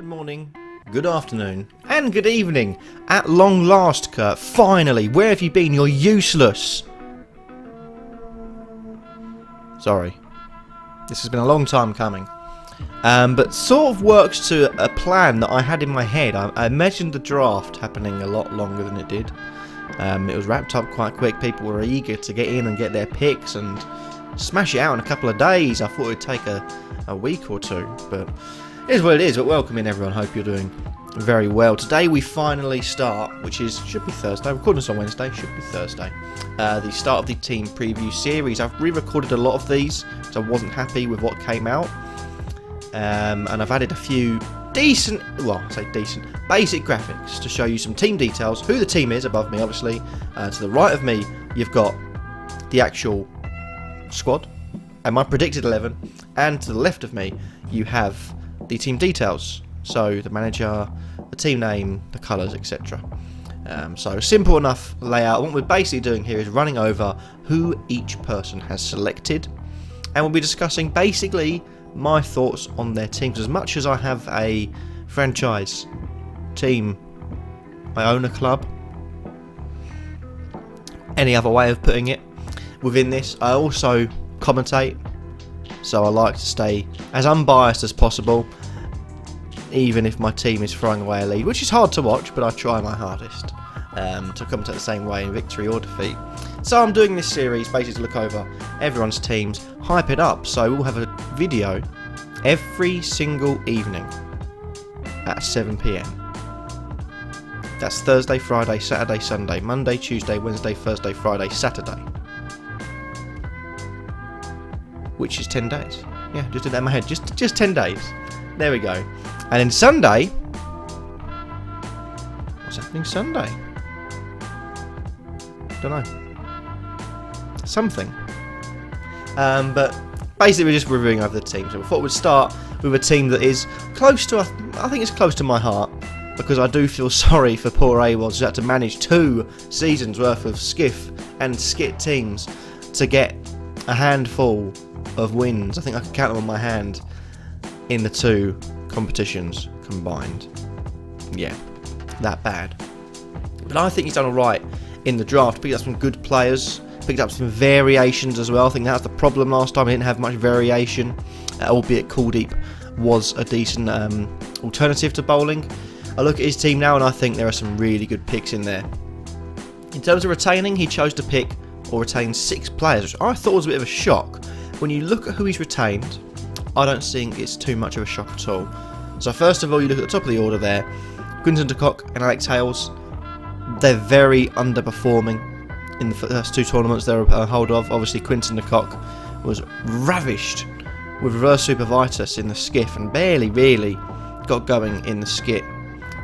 Good morning, good afternoon, and good evening. At long last, Kurt, finally, where have you been? You're useless. Sorry. This has been a long time coming. But sort of works to a plan that I had in my head. I imagined the draft happening a lot longer than it did. It was wrapped up quite quick. People were eager to get in and get their picks and smash it out in a couple of days. I thought it would take a week or two, but it is what it is. But welcome in, everyone. Hope you're doing very well. Today we finally start, which should be Thursday. Recording this on Wednesday, should be Thursday. The start of the team preview series. I've re-recorded a lot of these because I wasn't happy with what came out, and I've added a few decent, basic graphics to show you some team details. Who the team is above me, obviously. To the right of me, you've got the actual squad and my predicted 11, and to the left of me, you have the team details, so the manager, the team name, the colours, etc. So simple enough layout. What we're basically doing here is running over who each person has selected, and we'll be discussing basically my thoughts on their teams. As much as I have a franchise team, I own a club, any other way of putting it, within this I also commentate, so I like to stay as unbiased as possible, even if my team is throwing away a lead, which is hard to watch, but I try my hardest to commentate the same way in victory or defeat. So I'm doing this series basically to look over everyone's teams, hype it up, so we'll have a video every single evening at 7 PM. That's Thursday, Friday, Saturday, Sunday, Monday, Tuesday, Wednesday, Thursday, Friday, Saturday. Which is 10 days. Yeah, just did that in my head. Just 10 days. There we go. And then Sunday, what's happening Sunday? Don't know. Something. But basically we're just reviewing over the team. So we thought we'd start with a team that is close to, I think it's close to my heart, because I do feel sorry for poor AWOS who had to manage 2 seasons worth of SCITT and SCITT teams to get a handful of wins. I think I can count them on my hand in the 2 competitions combined. Yeah, that bad. But I think he's done alright in the draft. Picked up some good players, picked up some variations as well. I think that was the problem last time. He didn't have much variation, albeit Kuldeep was a decent alternative to bowling. I look at his team now and I think there are some really good picks in there. In terms of retaining, he chose to pick or retain 6 players, which I thought was a bit of a shock. When you look at who he's retained, I don't think it's too much of a shock at all. So first of all, you look at the top of the order there, Quinton de Kock and Alex Hales. They're very underperforming in the first 2 tournaments they're a hold of. Obviously, Quinton de Kock was ravished with reverse supervitus in the SCITT and barely really got going in the SCITT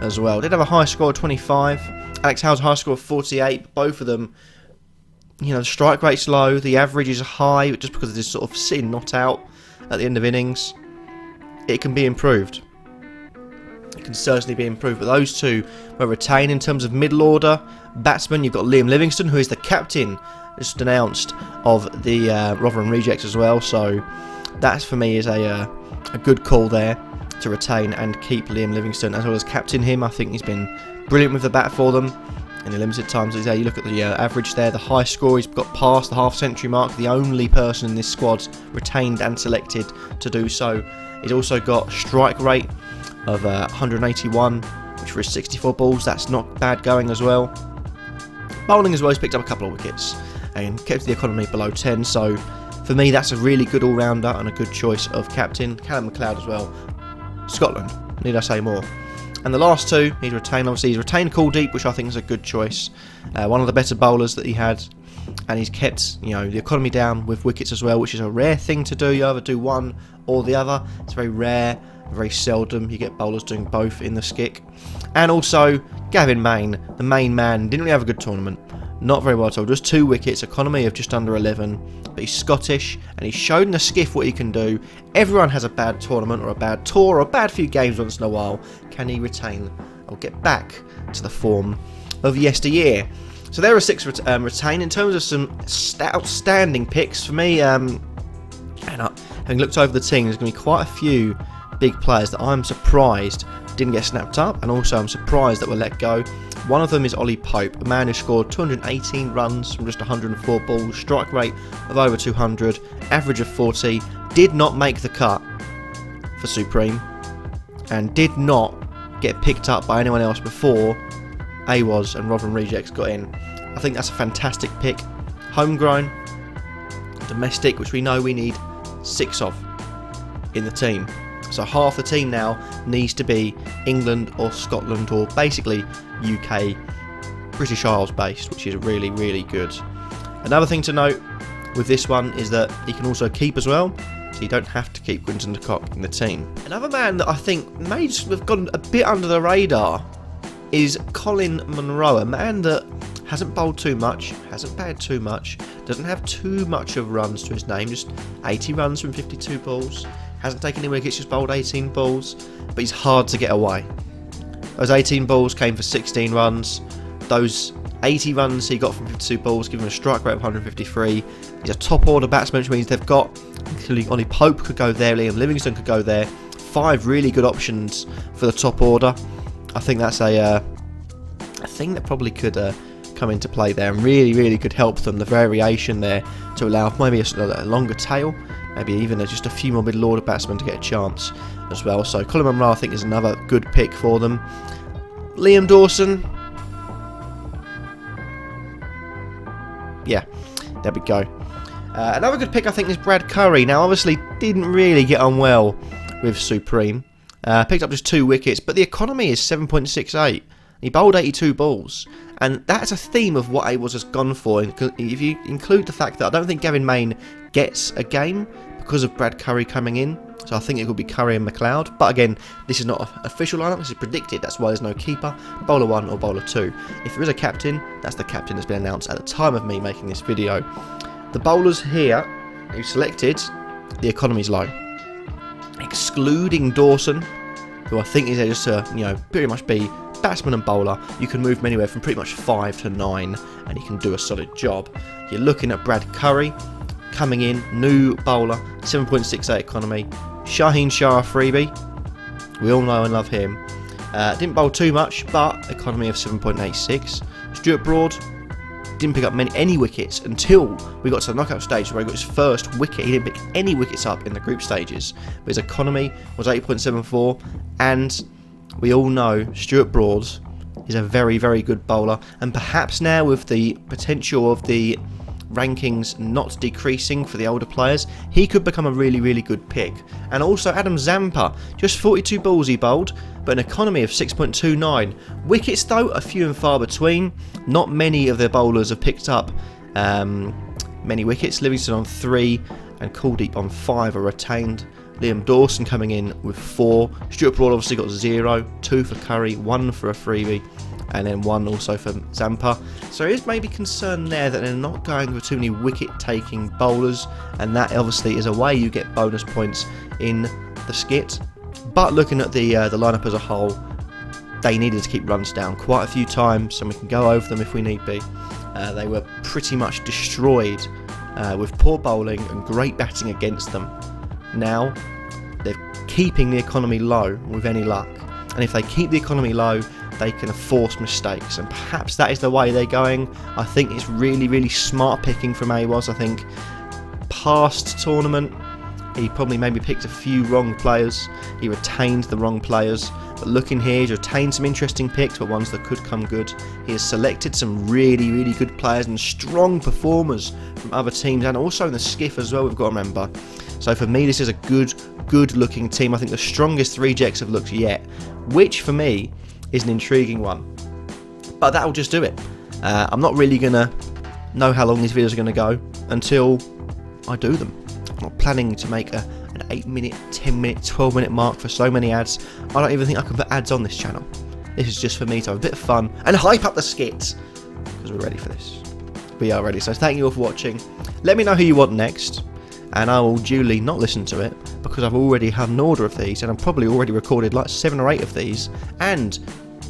as well. Did have a high score of 25. Alex Hales high score of 48. Both of them, you know, the strike rate's low, the average is high, just because of this sort of sitting not out at the end of innings. It can be improved. It can certainly be improved. But those 2 were retained. In terms of middle order batsmen, you've got Liam Livingstone, who is the captain, just announced, of the Rotherham Rejects as well. So that for me is a good call there to retain and keep Liam Livingstone as well as captain him. I think he's been brilliant with the bat for them in the limited times he's there. You look at the average there, the high score, he's got past the half-century mark, the only person in this squad retained and selected to do so. He's also got strike rate of 181, which for his 64 balls, that's not bad going as well. Bowling as well, he's picked up a couple of wickets and kept the economy below 10, so for me that's a really good all-rounder and a good choice of captain. Callum McLeod as well, Scotland, need I say more. And the last 2, he's retained, obviously he's retained Kuldeep, which I think is a good choice. One of the better bowlers that he had. And he's kept, you know, the economy down with wickets as well, which is a rare thing to do. You either do one or the other. It's very rare, very seldom you get bowlers doing both in the SCITT. And also, Gavin Main, the main man, didn't really have a good tournament. Not very well at all. Just 2 wickets, economy of just under 11. But he's Scottish, and he's shown in the SCITT what he can do. Everyone has a bad tournament, or a bad tour, or a bad few games once in a while. Can he retain, or get back to the form of yesteryear? So there are 6 retained. In terms of some outstanding picks, for me, and having looked over the team, there's going to be quite a few big players that I'm surprised didn't get snapped up, and also I'm surprised that were let go. One of them is Ollie Pope, a man who scored 218 runs from just 104 balls, strike rate of over 200, average of 40, did not make the cut for Supreme, and did not get picked up by anyone else before AWOS and Rotherham Rejects got in. I think that's a fantastic pick. Homegrown, domestic, which we know we need 6 of in the team. So half the team now needs to be England or Scotland, or basically UK, British Isles based, which is really, really good. Another thing to note with this one is that he can also keep as well, so you don't have to keep Quinton de Kock in the team. Another man that I think may just have gone a bit under the radar is Colin Munro, a man that hasn't bowled too much, hasn't batted too much, doesn't have too much of runs to his name, just 80 runs from 52 balls, hasn't taken any wickets, just bowled 18 balls, but he's hard to get away. Those 18 balls came for 16 runs, those 80 runs he got from 52 balls give him a strike rate of 153. He's a top order batsman, which means they've got, including Ollie Pope could go there, Liam Livingstone could go there, 5 really good options for the top order. I think that's a thing that probably could come into play there, and really, really could help them, the variation there, to allow maybe a longer tail, maybe even just a few more middle order batsmen to get a chance as well. So Colin Munro, I think, is another good pick for them. Liam Dawson, yeah, there we go. Another good pick, I think, is Brad Curry. Now, obviously, didn't really get on well with Supreme. Picked up just 2 wickets, but the economy is 7.68. He bowled 82 balls, and that's a theme of what AWOS has gone for. If you include the fact that I don't think Gavin Main gets a game because of Brad Curry coming in, so I think it could be Curry and McLeod. But again, this is not an official lineup, this is predicted, that's why there's no keeper, bowler 1 or bowler 2. If there is a captain, that's the captain that's been announced at the time of me making this video. The bowlers here who selected, the economy's low. Excluding Dawson, who I think is just to, pretty much be batsman and bowler. You can move him anywhere from pretty much 5 to 9, and he can do a solid job. You're looking at Brad Curry coming in, new bowler, 7.68 economy. Shaheen Shah freebie, we all know and love him. Didn't bowl too much, but economy of 7.86. Stuart Broad didn't pick up any wickets until we got to the knockout stage, where he got his first wicket. He didn't pick any wickets up in the group stages, but his economy was 8.74, and we all know Stuart Broad is a very, very good bowler, and perhaps now with the potential of the rankings not decreasing for the older players, he could become a really, really good pick. And also Adam Zampa, just 42 balls he bowled, but an economy of 6.29. Wickets though, a few and far between. Not many of their bowlers have picked up many wickets. Livingston on 3 and Kuldeep on 5 are retained. Liam Dawson coming in with 4. Stuart Broad obviously got 0, 2 for Curry, 1 for a freebie, and then 1 also for Zampa. So there is maybe concern there that they're not going for too many wicket-taking bowlers, and that obviously is a way you get bonus points in the SCITT. But looking at the lineup as a whole, they needed to keep runs down quite a few times, and we can go over them if we need be. They were pretty much destroyed with poor bowling and great batting against them. Now, they're keeping the economy low with any luck, and if they keep the economy low, they can force mistakes, and perhaps that is the way they're going. I think it's really, really smart picking from AWOS. I think past tournament, he probably maybe picked a few wrong players, he retained the wrong players, but looking here, he's retained some interesting picks, but ones that could come good. He has selected some really, really good players and strong performers from other teams, and also in the skiff as well, we've got to remember. So for me, this is a good looking team. I think the strongest rejects have looked yet, which for me is an intriguing one. But that'll just do it. I'm not really going to know how long these videos are going to go until I do them. I'm not planning to make an 8-minute, 10-minute, 12-minute mark for so many ads. I don't even think I can put ads on this channel. This is just for me to have a bit of fun and hype up the SCITT, because we're ready for this. We are ready. So thank you all for watching. Let me know who you want next, and I will duly not listen to it, because I've already had an order of these, and I've probably already recorded like 7 or 8 of these, and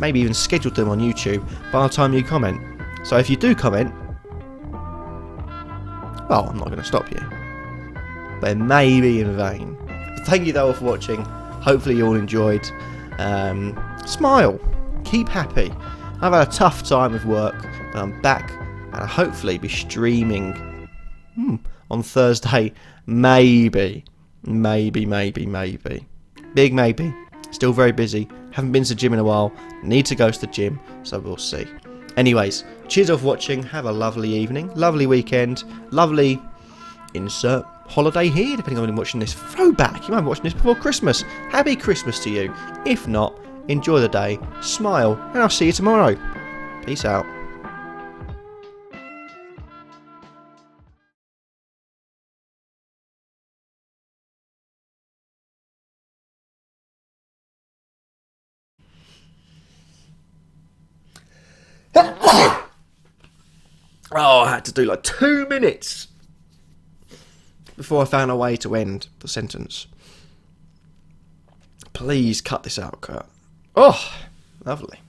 maybe even scheduled them on YouTube by the time you comment. So if you do comment, well, I'm not going to stop you, but it may be in vain. Thank you though for watching. Hopefully you all enjoyed. Smile. Keep happy. I've had a tough time with work, but I'm back, and I'll hopefully be streaming on Thursday. Maybe. Big maybe. Still very busy. Haven't been to the gym in a while. Need to go to the gym, so we'll see. Anyways, cheers off watching. Have a lovely evening, lovely weekend, lovely insert holiday here, depending on when you're watching this. Throwback. You might be watching this before Christmas. Happy Christmas to you. If not, enjoy the day, smile, and I'll see you tomorrow. Peace out. Oh, I had to do like 2 minutes before I found a way to end the sentence. Please cut this out, Kurt. Oh, lovely.